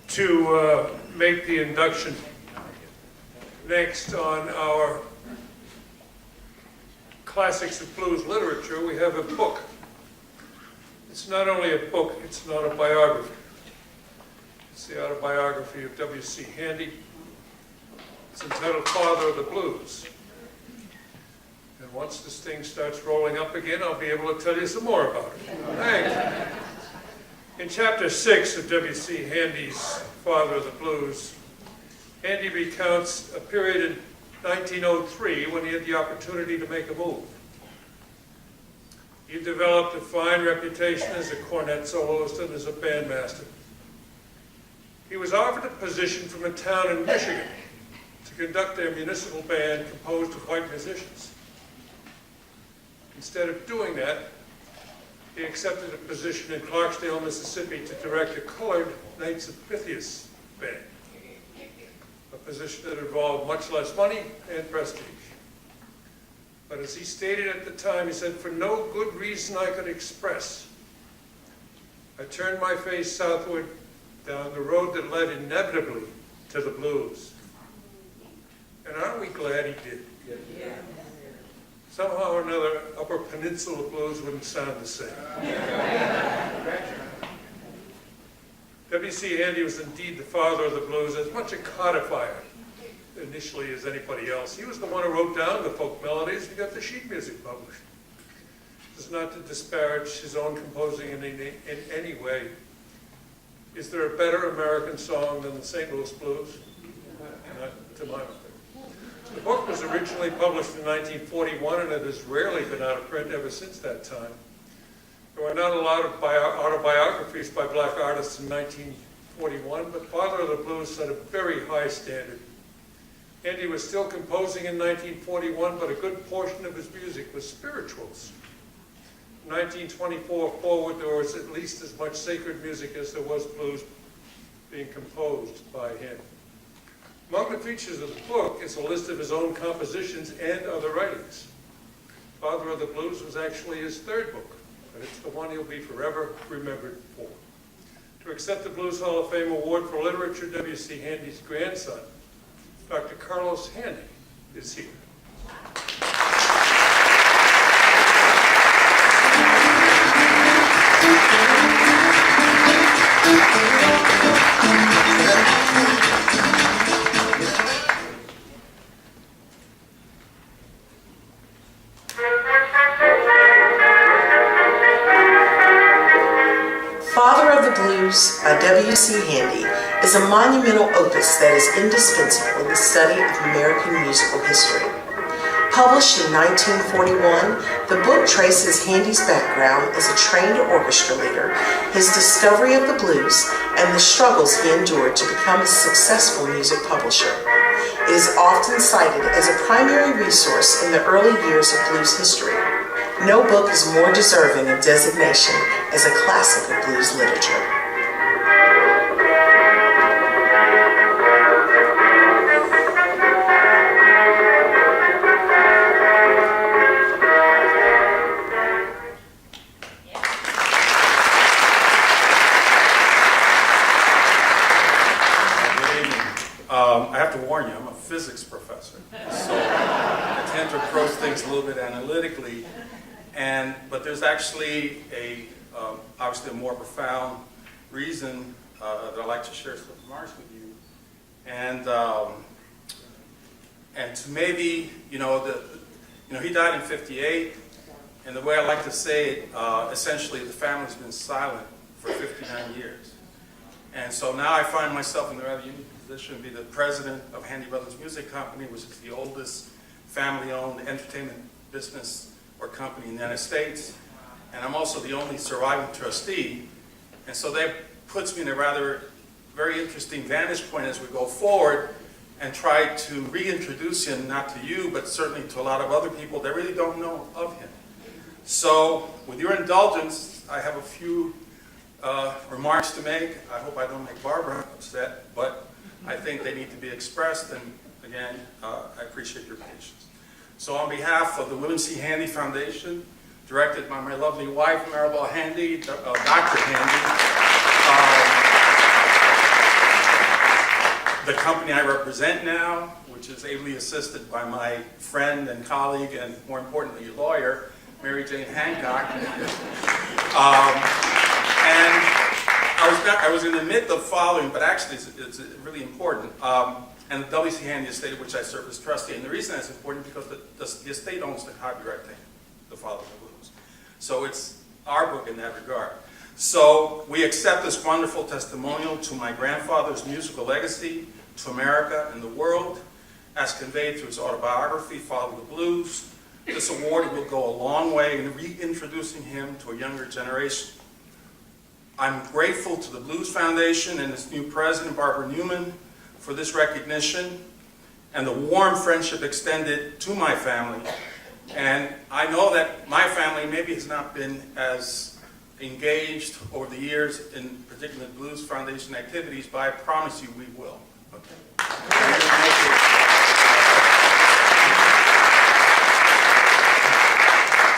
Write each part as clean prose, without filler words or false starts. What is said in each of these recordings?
to make the induction next on our Classics of Blues Literature, we have a book. It's not only a book, it's an autobiography. It's the autobiography of W.C. Handy. It's entitled Father of the Blues. And once this thing starts rolling up again, I'll be able to tell you some more about it. Thank you. In chapter 6 of W.C. Handy's Father of the Blues, Handy recounts a period in 1903 when he had the opportunity to make a move. He developed a fine reputation as a cornet soloist and as a bandmaster. He was offered a position from a town in Michigan to conduct their municipal band composed of white musicians. Instead of doing that, he accepted a position in Clarksdale, Mississippi to direct a colored Knights of Pythias band, a position that involved much less money and prestige. But as he stated at the time, he said, "For no good reason I could express, I turned my face southward down the road that led inevitably to the blues." And aren't we glad he did? Yeah. Somehow or another, Upper Peninsula blues wouldn't sound the same. W.C. Handy was indeed the father of the blues, as much a codifier initially as anybody else. He was the one who wrote down the folk melodies and got the sheet music published. This is not to disparage his own composing in any way. Is there a better American song than the St. Louis Blues? Not to my mind. The book was originally published in 1941, and it has rarely been out of print ever since that time. There were not a lot of autobiographies by black artists in 1941, but Father of the Blues set a very high standard. Handy was still composing in 1941, but a good portion of his music was spirituals. From 1924 forward, there was at least as much sacred music as there was blues being composed by him. Among the features of the book is a list of his own compositions and other writings. Father of the Blues was actually his third book, but it's the one he'll be forever remembered for. To accept the Blues Hall of Fame Award for Literature, W.C. Handy's grandson, Dr. Carlos Handy, is here. Father of the Blues by W.C. Handy is a monumental opus that is indispensable in the study of American musical history. Published in 1941, the book traces Handy's background as a trained orchestra leader, his discovery of the blues, and the struggles he endured to become a successful music publisher. It is often cited as a primary resource in the early years of blues history. No book is more deserving of designation as a classic of blues literature. I have to warn you, I'm a physics professor, so I tend to approach things a little bit analytically, but there's actually obviously a more profound reason that I'd like to share some remarks with you, and to maybe, he died in '58, and the way I like to say it, essentially the family's been silent for 59 years. And so now I find myself in the rather unique position to be the president of Handy Brothers Music Company, which is the oldest family-owned entertainment business or company in the United States. And I'm also the only surviving trustee. And so that puts me in a very interesting vantage point as we go forward and try to reintroduce him, not to you, but certainly to a lot of other people that really don't know of him. So with your indulgence, I have a few remarks to make. I hope I don't make Barbara upset, but I think they need to be expressed, and again, I appreciate your patience. So on behalf of the William C. Handy Foundation, directed by my lovely wife, Maribel Handy, Dr. Handy, the company I represent now, which is ably assisted by my friend and colleague and, more importantly, lawyer, Mary Jane Hancock. And I was going to admit the following, but actually it's really important. And the W.C. Handy estate, of which I serve as trustee. And the reason that's important because the estate owns the copyright thing, The Father of the Blues. So it's our book in that regard. So we accept this wonderful testimonial to my grandfather's musical legacy to America and the world, as conveyed through his autobiography, Father of the Blues. This award will go a long way in reintroducing him to a younger generation. I'm grateful to the Blues Foundation and its new president, Barbara Newman, for this recognition and the warm friendship extended to my family. And I know that my family maybe has not been as engaged over the years in particular Blues Foundation activities, but I promise you we will. Okay.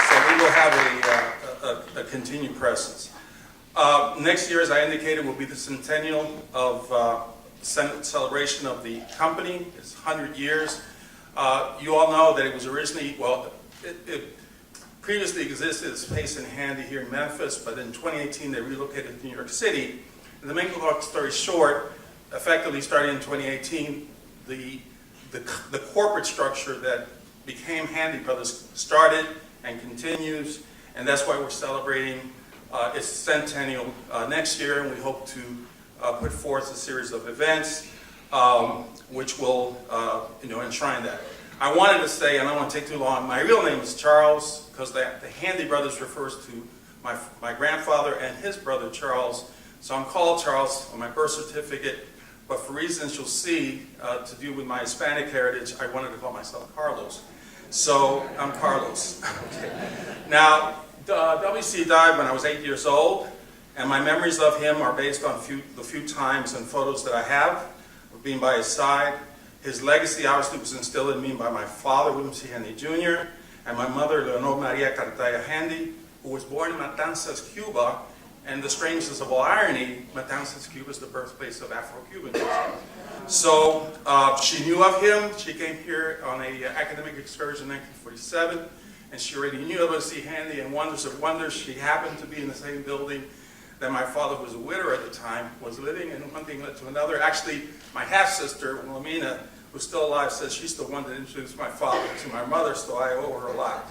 So we will have a continued presence. Next year, as I indicated, will be the centennial of celebration of the company. It's 100 years. You all know that it was originally, well, it previously existed as Pace and Handy here in Memphis, but in 2018 they relocated to New York City. And to make the long story short, effectively starting in 2018, the corporate structure that became Handy Brothers started and continues, and that's why we're celebrating its centennial next year, and we hope to put forth a series of events which will enshrine that. I wanted to say, and I don't want to take too long, my real name is Charles, because the Handy Brothers refers to my grandfather and his brother Charles. So I'm called Charles on my birth certificate, but for reasons you'll see to do with my Hispanic heritage, I wanted to call myself Carlos. So I'm Carlos. Okay. Now, W.C. died when I was 8 years old, and my memories of him are based on the few times and photos that I have of being by his side. His legacy obviously was instilled in me by my father, William C. Handy Jr., and my mother, Leonor Maria Cartaya Handy, who was born in Matanzas, Cuba, and the strangeness of all irony, Matanzas, Cuba is the birthplace of Afro-Cubans. So she knew of him. She came here on an academic excursion in 1947, and she already knew W.C. Handy, and wonders of wonders, she happened to be in the same building that my father, who was a widower at the time, was living, and one thing led to another. Actually, my half-sister, Wilhelmina, who's still alive, says she's the one that introduced my father to my mother, so I owe her a lot.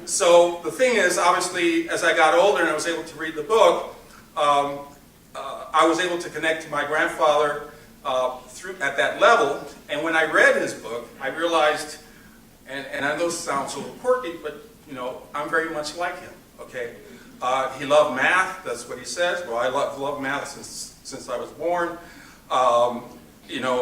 So the thing is, obviously, as I got older and I was able to read the book, I was able to connect to my grandfather at that level, and when I read his book, I realized, and I know this sounds a little quirky, but I'm very much like him, okay? He loved math, that's what he says. Well, I love math since I was born.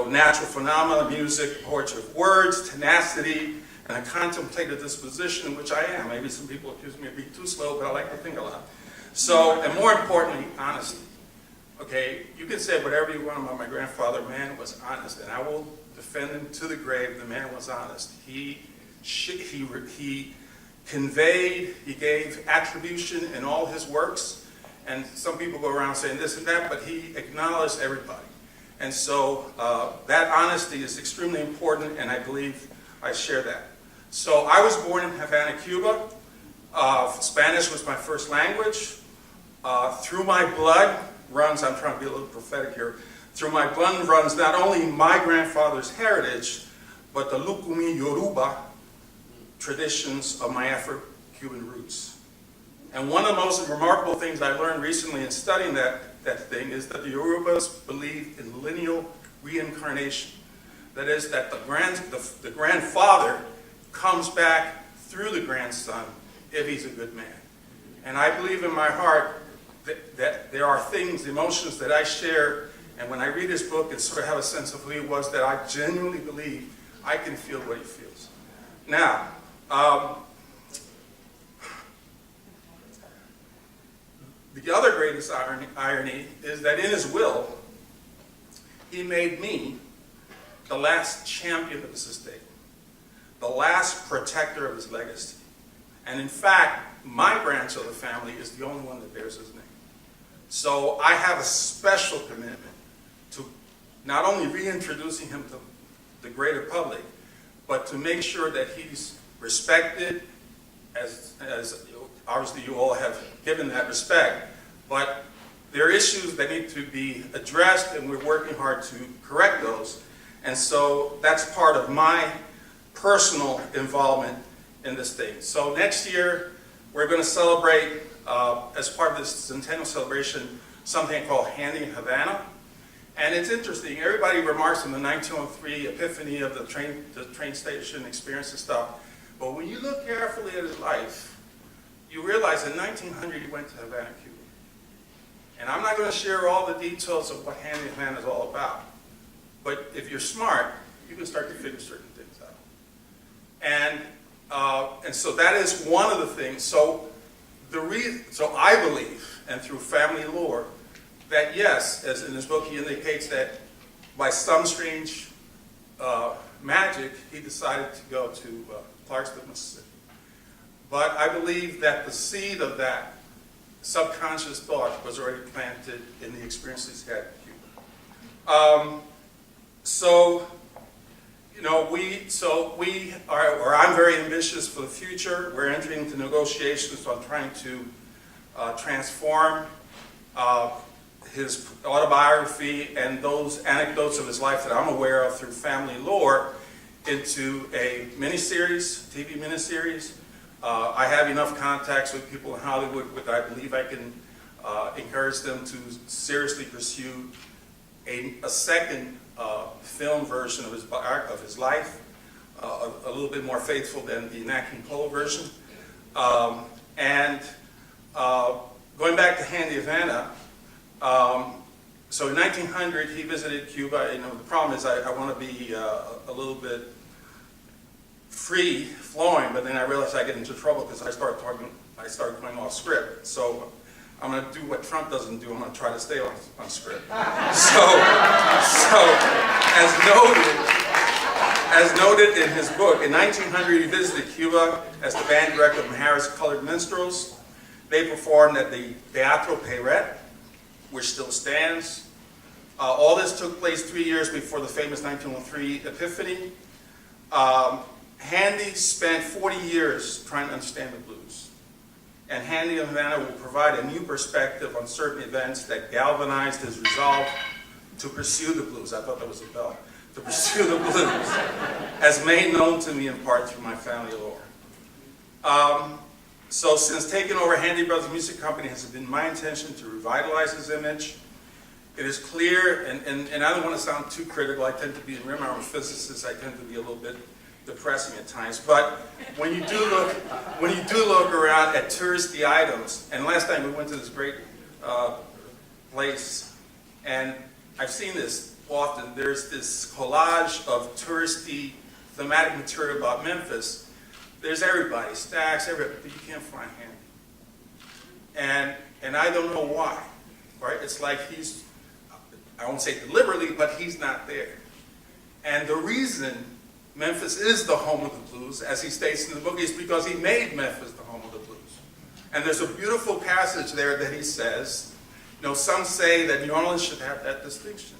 Natural phenomena, music, poetry of words, tenacity, and a contemplative disposition, which I am. Maybe some people accuse me of being too slow, but I like to think a lot. So, and more importantly, honesty. Okay, you can say whatever you want about my grandfather, man was honest, and I will defend him to the grave. The man was honest. He conveyed, he gave attribution in all his works, and some people go around saying this and that, but he acknowledged everybody. And so that honesty is extremely important, and I believe I share that. So I was born in Havana, Cuba. Spanish was my first language. Through my blood runs, I'm trying to be a little prophetic here, through my blood runs not only my grandfather's heritage, but the Lukumi Yoruba traditions of my Afro-Cuban roots. And one of the most remarkable things I learned recently in studying that thing is that the Yorubas believe in lineal reincarnation. That is, that the grandfather comes back through the grandson if he's a good man. And I believe in my heart that there are things, emotions that I share, and when I read his book and sort of have a sense of who he was, that I genuinely believe I can feel what he feels. Now, the other greatest irony is that in his will, he made me the last champion of his estate, the last protector of his legacy. And in fact, my branch of the family is the only one that bears his name. So I have a special commitment not only reintroducing him to the greater public, but to make sure that he's respected, as obviously you all have given that respect, but there are issues that need to be addressed, and we're working hard to correct those. And so that's part of my personal involvement in this thing. So next year, we're going to celebrate, as part of this centennial celebration, something called Handy in Havana. And it's interesting, everybody remarks on the 1903 epiphany of the train station experience and stuff, but when you look carefully at his life, you realize in 1900 he went to Havana, Cuba. And I'm not going to share all the details of what Handy in Havana is all about, but if you're smart, you can start to figure certain things out. And so that is one of the things. So I believe, and through family lore, that yes, as in his book he indicates that by some strange magic, he decided to go to Clarksville, Mississippi. But I believe that the seed of that subconscious thought was already planted in the experiences he had in Cuba. I'm very ambitious for the future. We're entering into negotiations on trying to transform his autobiography and those anecdotes of his life that I'm aware of through family lore into a miniseries, TV miniseries. I have enough contacts with people in Hollywood that I believe I can encourage them to seriously pursue a second film version of his life, a little bit more faithful than the Nat King Cole version. Going back to Handy Havana, so in 1900 he visited Cuba. You know, the problem is I want to be a little bit free flowing, but then I realized I get into trouble because I started going off script. So I'm going to do what Trump doesn't do. I'm going to try to stay on script. So as noted in his book, in 1900 he visited Cuba as the band director of Harris Colored Minstrels. They performed at the Teatro Peyret, which still stands. All this took place 3 years before the famous 1903 Epiphany. Handy spent 40 years trying to understand the blues. And Handy in Havana will provide a new perspective on certain events that galvanized his resolve to pursue the blues. I thought that was a bell. To pursue the blues, as made known to me in part through my family lore. So since taking over Handy Brothers Music Company, it has been my intention to revitalize his image. It is clear, and I don't want to sound too critical. I tend to be, remember I'm a physicist, I tend to be a little bit depressing at times. But when you do look around at touristy items, and last time we went to this great place, and I've seen this often. There's this collage of touristy thematic material about Memphis. There's everybody, Stax, everybody, but you can't find Handy. And I don't know why, right? It's like he's, I won't say deliberately, but he's not there. And the reason Memphis is the home of the blues, as he states in the book, is because he made Memphis the home of the blues. And there's a beautiful passage there that he says, you know, some say that New Orleans should have that distinction.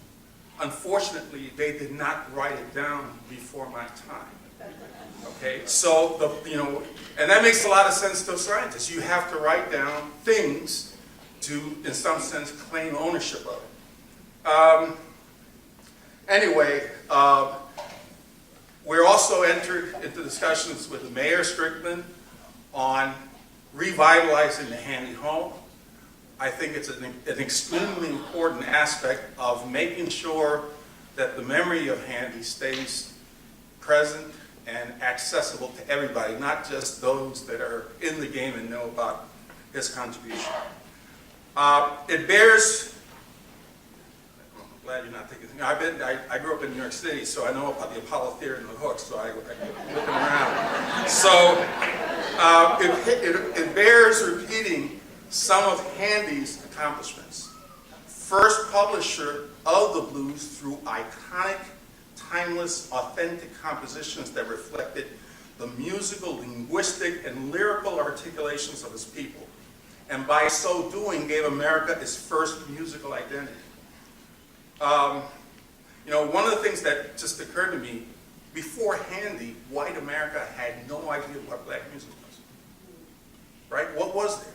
Unfortunately, they did not write it down before my time. Okay, so and that makes a lot of sense to a scientist. You have to write down things to, in some sense, claim ownership of it. We're also entered into discussions with Mayor Strickland on revitalizing the Handy home. I think it's an extremely important aspect of making sure that the memory of Handy stays present and accessible to everybody, not just those that are in the game and know about his contribution. It bears, I'm glad you're not thinking, I grew up in New York City, so I know about the Apollo Theater and the Hooks, so I looking around. So it bears repeating some of Handy's accomplishments. First publisher of the blues through iconic, timeless, authentic compositions that reflected the musical, linguistic, and lyrical articulations of his people, and by so doing gave America its first musical identity. You know, one of the things that just occurred to me, before Handy, white America had no idea what black music was. Right? What was there?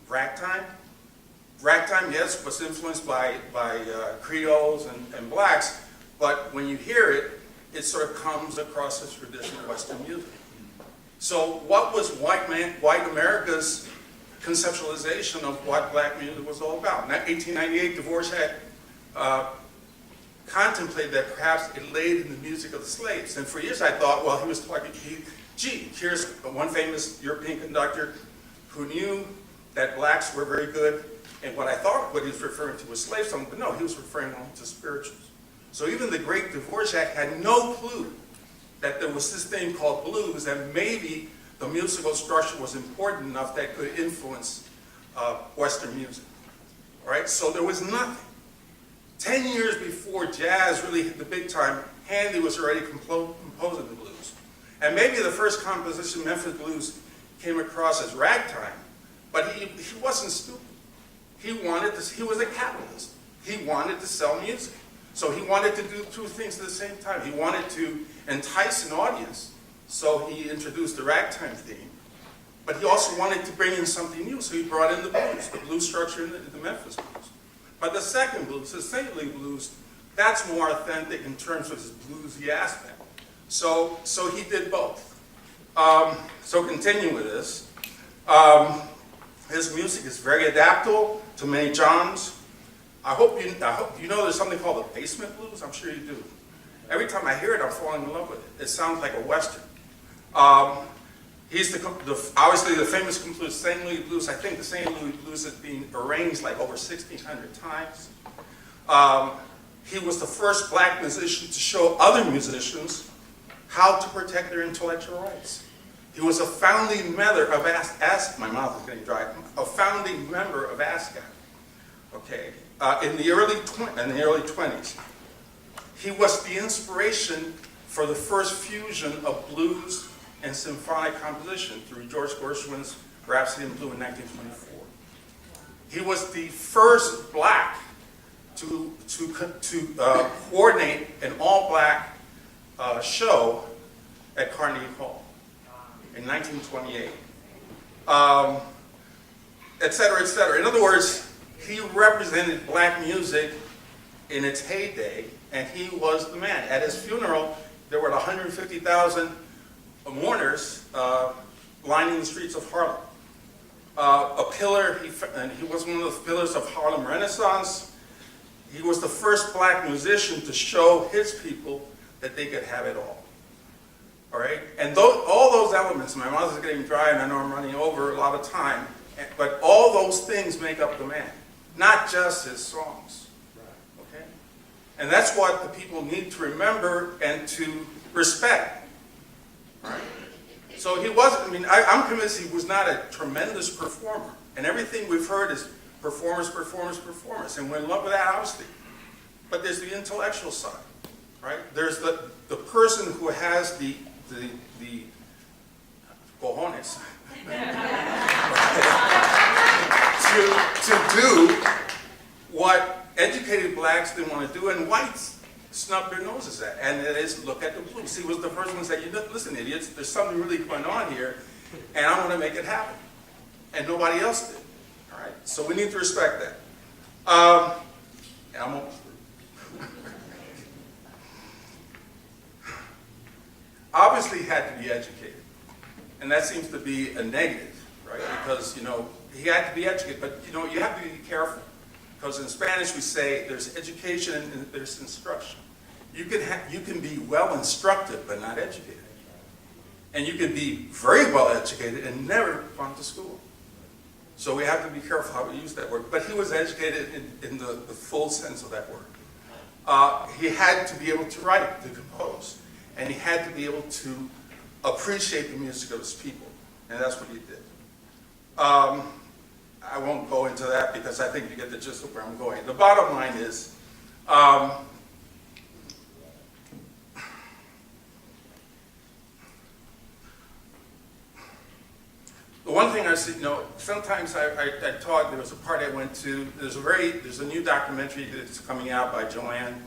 Ragtime? Ragtime, yes, was influenced by Creoles and blacks, but when you hear it, it sort of comes across as traditional Western music. So what was white America's conceptualization of what black music was all about? In 1898, Dvorak contemplated that perhaps it laid in the music of the slaves. And for years I thought, well, he was talking, gee, here's one famous European conductor who knew that blacks were very good, and what I thought what he was referring to was slave songs, but no, he was referring only to spirituals. So even the great Dvorak had no clue that there was this thing called blues, and maybe the musical structure was important enough that could influence Western music. All right, so there was nothing. 10 years before jazz really hit the big time, Handy was already composing the blues. And maybe the first composition, Memphis Blues, came across as ragtime, but he wasn't stupid. He was a capitalist. He wanted to sell music. So he wanted to do two things at the same time. He wanted to entice an audience, so he introduced the ragtime theme. But he also wanted to bring in something new, so he brought in the blues structure in the Memphis Blues. But the second blues, the St. Louis Blues, that's more authentic in terms of his bluesy aspect. So he did both. So continuing with this, his music is very adaptable to many genres. I hope you know there's something called the basement blues. I'm sure you do. Every time I hear it, I'm falling in love with it. It sounds like a Western. He's obviously the famous composer St. Louis Blues. I think the St. Louis Blues is being arranged like over 1,600 times. He was the first black musician to show other musicians how to protect their intellectual rights. He was a founding member of my mouth is getting dry. A founding member of ASCAP. Okay, in the early 20s, he was the inspiration for the first fusion of blues and symphonic composition through George Gershwin's Rhapsody in Blue in 1924. He was the first black to coordinate an all-black show at Carnegie Hall in 1928, et cetera, et cetera. In other words, he represented black music in its heyday, and he was the man. At his funeral, there were 150,000 mourners lining the streets of Harlem. A pillar, and he was one of the pillars of Harlem Renaissance. He was the first black musician to show his people that they could have it all. All right? And all those elements, my mouth is getting dry and I know I'm running over a lot of time, but all those things make up the man, not just his songs. Okay? And that's what the people need to remember and to respect. Right? So he wasn't, I'm convinced he was not a tremendous performer. And everything we've heard is performers, performers, performers. And we're in love with that, obviously. But there's the intellectual side, right? There's the person who has the cojones to do what educated blacks didn't want to do, and whites snub their noses at, and it is look at the blues. He was the first one who said, listen, idiots, there's something really going on here, and I want to make it happen. And nobody else did. All right? So we need to respect that. And I'm almost through. Obviously, he had to be educated. And that seems to be a negative, right? Because, he had to be educated, but, you have to be careful. Because in Spanish we say there's education and there's instruction. You can be well instructed but not educated. And you can be very well educated and never gone to school. So we have to be careful how we use that word. But he was educated in the full sense of that word. He had to be able to write, to compose. And he had to be able to appreciate the music of his people. And that's what he did. I won't go into that because I think you get the gist of where I'm going. The bottom line is, the one thing I see, sometimes I taught, there was a party I went to, there's a new documentary that's coming out by Joanne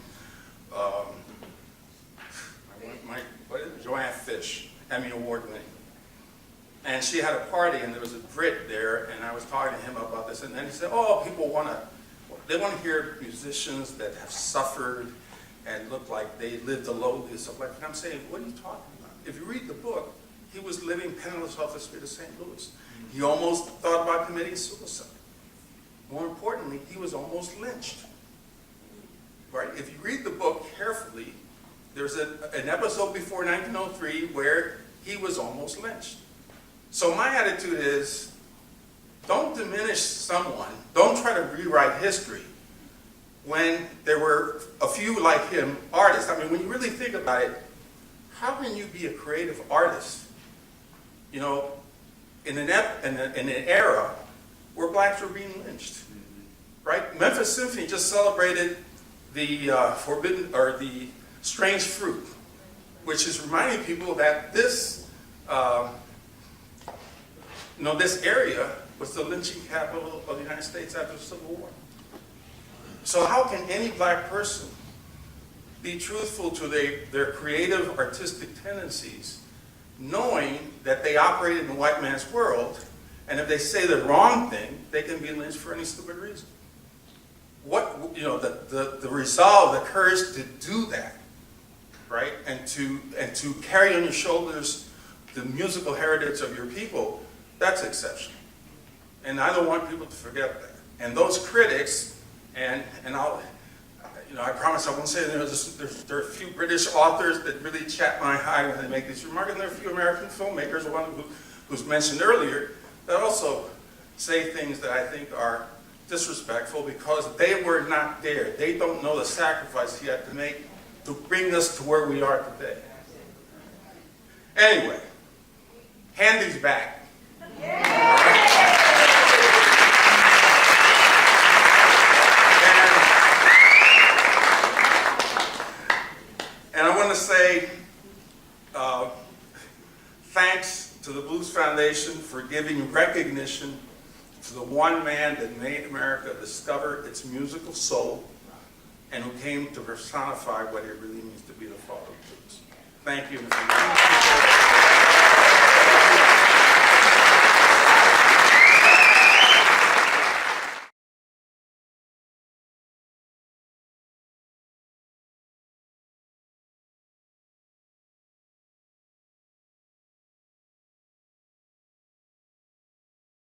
Joanne Fish, Emmy Award winning. And she had a party, and there was a Brit there, and I was talking to him about this, and then he said, oh, people want to hear musicians that have suffered and look like they lived a lowly and stuff like that. And I'm saying, what are you talking about? If you read the book, he was living penniless off the street of St. Louis. He almost thought about committing suicide. More importantly, he was almost lynched. Right? If you read the book carefully, there's an episode before 1903 where he was almost lynched. So my attitude is, don't diminish someone, don't try to rewrite history when there were a few like him artists. I mean, when you really think about it, how can you be a creative artist, you know, in an era where blacks were being lynched, right? Memphis Symphony just celebrated the the strange fruit, which is reminding people that this, this area was the lynching capital of the United States after the Civil War. So how can any black person be truthful to their creative, artistic tendencies, knowing that they operate in the white man's world, and if they say the wrong thing, they can be lynched for any stupid reason? The resolve, the courage to do that, right? And to carry on your shoulders the musical heritage of your people, that's exceptional. And I don't want people to forget that. And those critics, and I promise I won't say there are a few British authors that really chat my hide when they make these remarks, and there are a few American filmmakers, one who's mentioned earlier, that also say things that I think are disrespectful because they were not there. They don't know the sacrifice he had to make to bring us to where we are today. Anyway, Handy's back. And I want to say thanks to the Blues Foundation for giving recognition to the one man that made America discover its musical soul and who came to personify what it really means to be the father of blues. Thank you.